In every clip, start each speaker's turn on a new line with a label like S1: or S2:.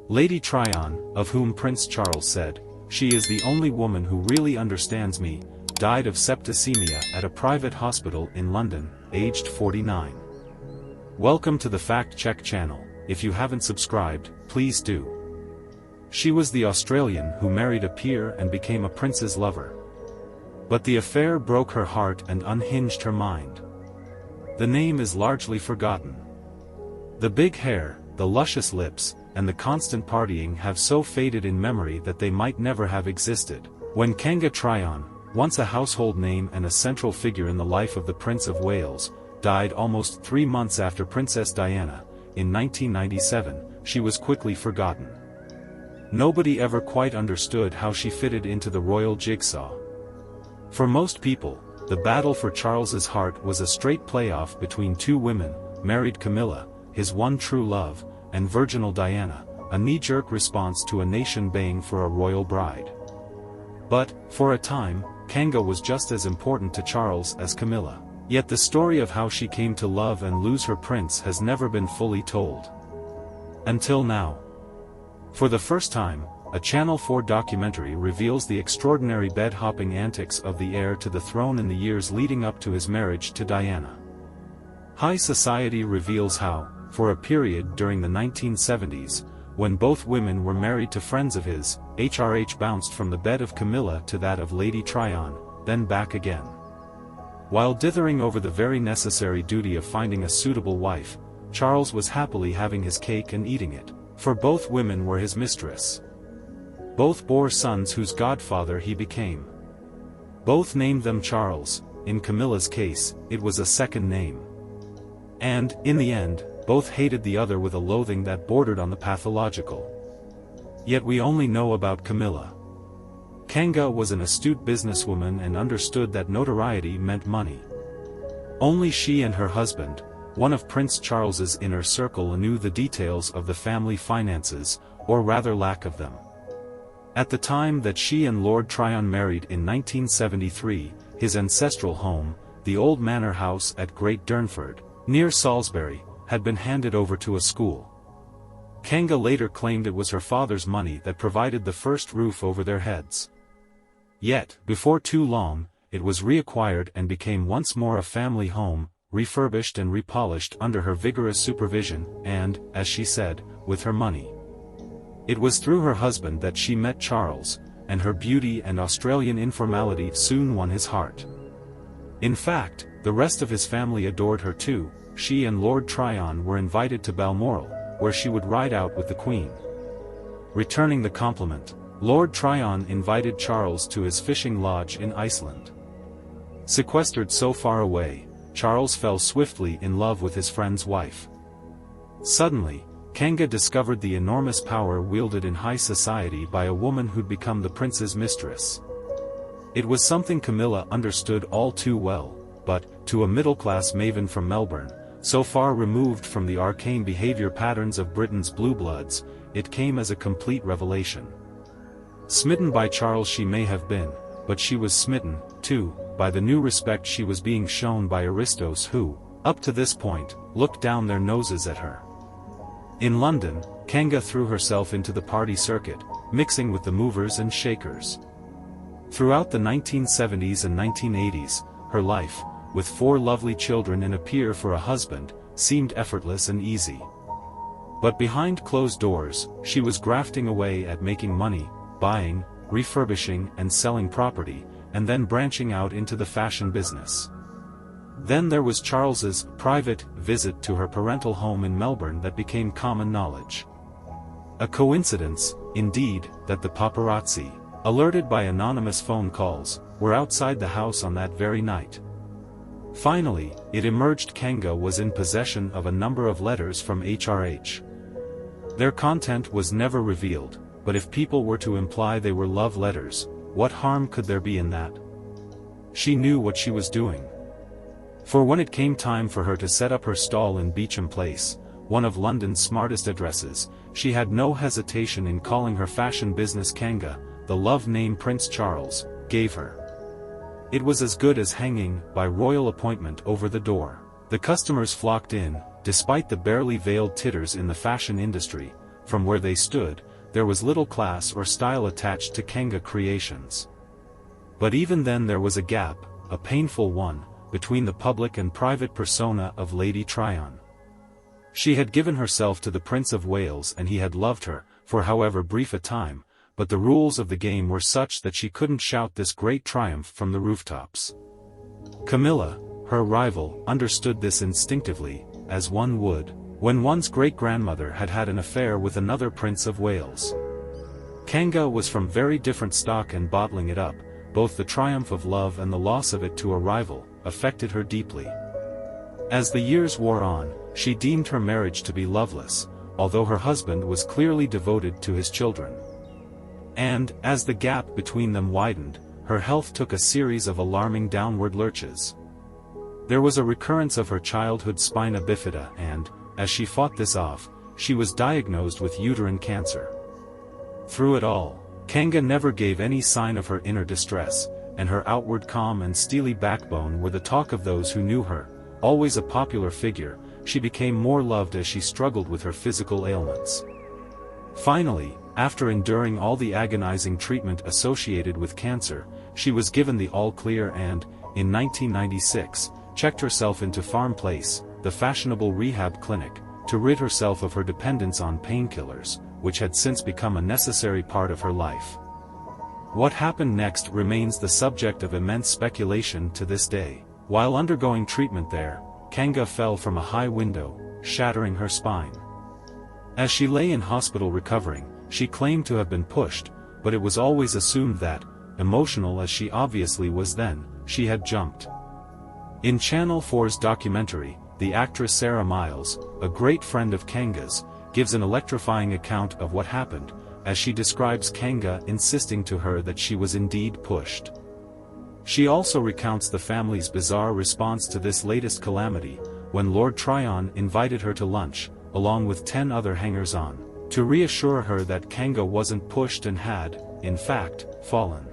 S1: Lady Tryon, of whom Prince Charles said, "She is the only woman who really understands me," died of septicemia at a private hospital in London, aged 49. Welcome to the Fact Check channel. If you haven't subscribed, please do. She was the Australian who married a peer and became a prince's lover. But the affair broke her heart and unhinged her mind. The name is largely forgotten. The big hair, the luscious lips, and the constant partying have so faded in memory that they might never have existed. When Kanga Tryon, once a household name and a central figure in the life of the Prince of Wales, died almost 3 months after Princess Diana, in 1997, she was quickly forgotten. Nobody ever quite understood how she fitted into the royal jigsaw. For most people, the battle for Charles's heart was a straight playoff between two women, married Camilla, his one true love, and virginal Diana, a knee-jerk response to a nation baying for a royal bride. But, for a time, Kanga was just as important to Charles as Camilla. Yet the story of how she came to love and lose her prince has never been fully told. Until now. For the first time, a Channel 4 documentary reveals the extraordinary bed-hopping antics of the heir to the throne in the years leading up to his marriage to Diana. High Society reveals how, for a period during the 1970s, when both women were married to friends of his, HRH bounced from the bed of Camilla to that of Lady Tryon, then back again. While dithering over the very necessary duty of finding a suitable wife, Charles was happily having his cake and eating it, for both women were his mistress. Both bore sons whose godfather he became. Both named them Charles. In Camilla's case, it was a second name. And, in the end, both hated the other with a loathing that bordered on the pathological. Yet we only know about Camilla. Kanga was an astute businesswoman and understood that notoriety meant money. Only she and her husband, one of Prince Charles's inner circle, knew the details of the family finances, or rather lack of them. At the time that she and Lord Tryon married in 1973, his ancestral home, the old manor house at Great Durnford, near Salisbury, had been handed over to a school. Kanga later claimed it was her father's money that provided the first roof over their heads. Yet, before too long, it was reacquired and became once more a family home, refurbished and repolished under her vigorous supervision and, as she said, with her money. It was through her husband that she met Charles, and her beauty and Australian informality soon won his heart. In fact, the rest of his family adored her too. She and Lord Tryon were invited to Balmoral, where she would ride out with the Queen. Returning the compliment, Lord Tryon invited Charles to his fishing lodge in Iceland. Sequestered so far away, Charles fell swiftly in love with his friend's wife. Suddenly, Kanga discovered the enormous power wielded in high society by a woman who'd become the prince's mistress. It was something Camilla understood all too well, but, to a middle-class maven from Melbourne, so far removed from the arcane behavior patterns of Britain's blue bloods, it came as a complete revelation. Smitten by Charles she may have been, but she was smitten, too, by the new respect she was being shown by aristos who, up to this point, looked down their noses at her. In London, Kanga threw herself into the party circuit, mixing with the movers and shakers. Throughout the 1970s and 1980s, her life, with 4 lovely children and a peer for a husband, seemed effortless and easy. But behind closed doors, she was grafting away at making money, buying, refurbishing and selling property, and then branching out into the fashion business. Then there was Charles's private visit to her parental home in Melbourne that became common knowledge. A coincidence, indeed, that the paparazzi, alerted by anonymous phone calls, were outside the house on that very night. Finally, it emerged Kanga was in possession of a number of letters from HRH. Their content was never revealed, but if people were to imply they were love letters, what harm could there be in that? She knew what she was doing. For when it came time for her to set up her stall in Beauchamp Place, one of London's smartest addresses, she had no hesitation in calling her fashion business Kanga, the love name Prince Charles gave her. It was as good as hanging, by royal appointment, over the door. The customers flocked in, despite the barely veiled titters in the fashion industry, from where they stood, there was little class or style attached to Kanga creations. But even then there was a gap, a painful one, between the public and private persona of Lady Tryon. She had given herself to the Prince of Wales and he had loved her, for however brief a time, but the rules of the game were such that she couldn't shout this great triumph from the rooftops. Camilla, her rival, understood this instinctively, as one would, when one's great-grandmother had had an affair with another Prince of Wales. Kanga was from very different stock and bottling it up, both the triumph of love and the loss of it to a rival, affected her deeply. As the years wore on, she deemed her marriage to be loveless, although her husband was clearly devoted to his children. And, as the gap between them widened, her health took a series of alarming downward lurches. There was a recurrence of her childhood spina bifida and, as she fought this off, she was diagnosed with uterine cancer. Through it all, Kanga never gave any sign of her inner distress, and her outward calm and steely backbone were the talk of those who knew her. Always a popular figure, she became more loved as she struggled with her physical ailments. Finally, after enduring all the agonizing treatment associated with cancer, she was given the all-clear and, in 1996, checked herself into Farm Place, the fashionable rehab clinic, to rid herself of her dependence on painkillers, which had since become a necessary part of her life. What happened next remains the subject of immense speculation to this day. While undergoing treatment there, Kanga fell from a high window, shattering her spine. As she lay in hospital recovering, she claimed to have been pushed, but it was always assumed that, emotional as she obviously was then, she had jumped. In Channel 4's documentary, the actress Sarah Miles, a great friend of Kanga's, gives an electrifying account of what happened, as she describes Kanga insisting to her that she was indeed pushed. She also recounts the family's bizarre response to this latest calamity, when Lord Tryon invited her to lunch, along with 10 other hangers-on, to reassure her that Kanga wasn't pushed and had, in fact, fallen.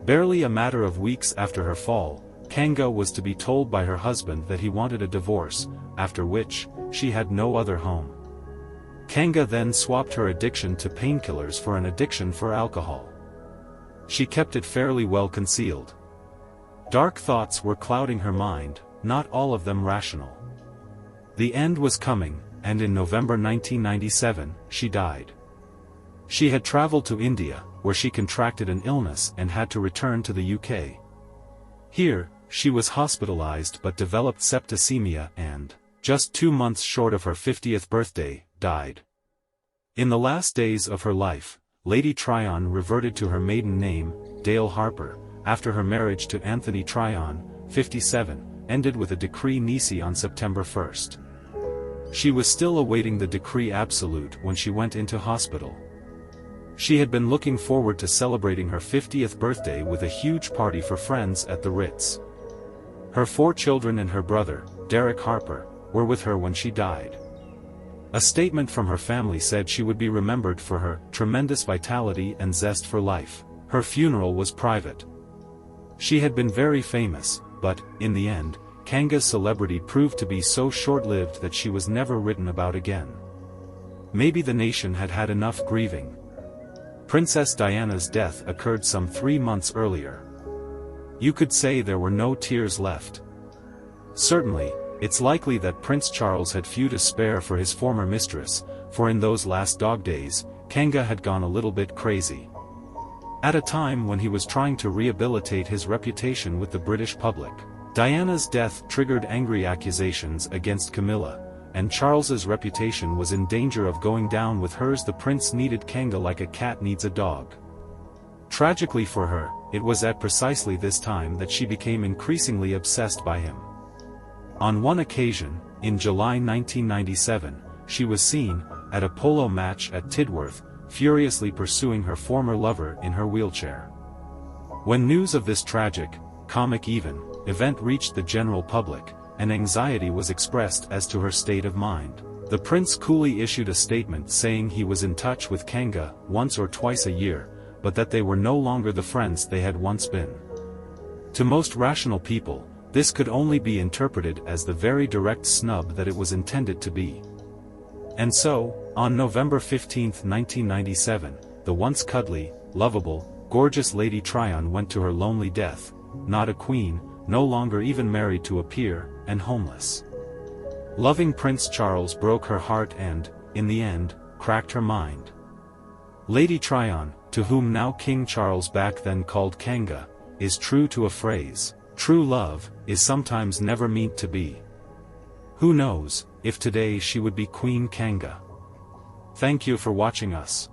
S1: Barely a matter of weeks after her fall, Kanga was to be told by her husband that he wanted a divorce, after which, she had no other home. Kanga then swapped her addiction to painkillers for an addiction for alcohol. She kept it fairly well concealed. Dark thoughts were clouding her mind, not all of them rational. The end was coming, and in November 1997, she died. She had traveled to India, where she contracted an illness and had to return to the UK. Here, she was hospitalized but developed septicemia and, just 2 months short of her 50th birthday, died. In the last days of her life, Lady Tryon reverted to her maiden name, Dale Harper, after her marriage to Anthony Tryon, 57, ended with a decree nisi on September 1. She was still awaiting the decree absolute when she went into hospital. She had been looking forward to celebrating her 50th birthday with a huge party for friends at the Ritz. Her 4 children and her brother, Derek Harper, were with her when she died. A statement from her family said she would be remembered for her tremendous vitality and zest for life. Her funeral was private. She had been very famous, but, in the end, Kanga's celebrity proved to be so short-lived that she was never written about again. Maybe the nation had had enough grieving. Princess Diana's death occurred some 3 months earlier. You could say there were no tears left. Certainly, it's likely that Prince Charles had few to spare for his former mistress, for in those last dog days, Kanga had gone a little bit crazy. At a time when he was trying to rehabilitate his reputation with the British public, Diana's death triggered angry accusations against Camilla, and Charles's reputation was in danger of going down with hers. The prince needed Kanga like a cat needs a dog. Tragically for her, it was at precisely this time that she became increasingly obsessed by him. On one occasion, in July 1997, she was seen, at a polo match at Tidworth, furiously pursuing her former lover in her wheelchair. When news of this tragic, comic even, event reached the general public, and anxiety was expressed as to her state of mind, the prince coolly issued a statement saying he was in touch with Kanga once or twice a year, but that they were no longer the friends they had once been. To most rational people, this could only be interpreted as the very direct snub that it was intended to be. And so, on November 15, 1997, the once cuddly, lovable, gorgeous Lady Tryon went to her lonely death, not a queen, no longer even married to a peer, and homeless. Loving Prince Charles broke her heart and, in the end, cracked her mind. Lady Tryon, to whom now King Charles back then called Kanga, is true to a phrase, true love is sometimes never meant to be. Who knows, if today she would be Queen Kanga. Thank you for watching us.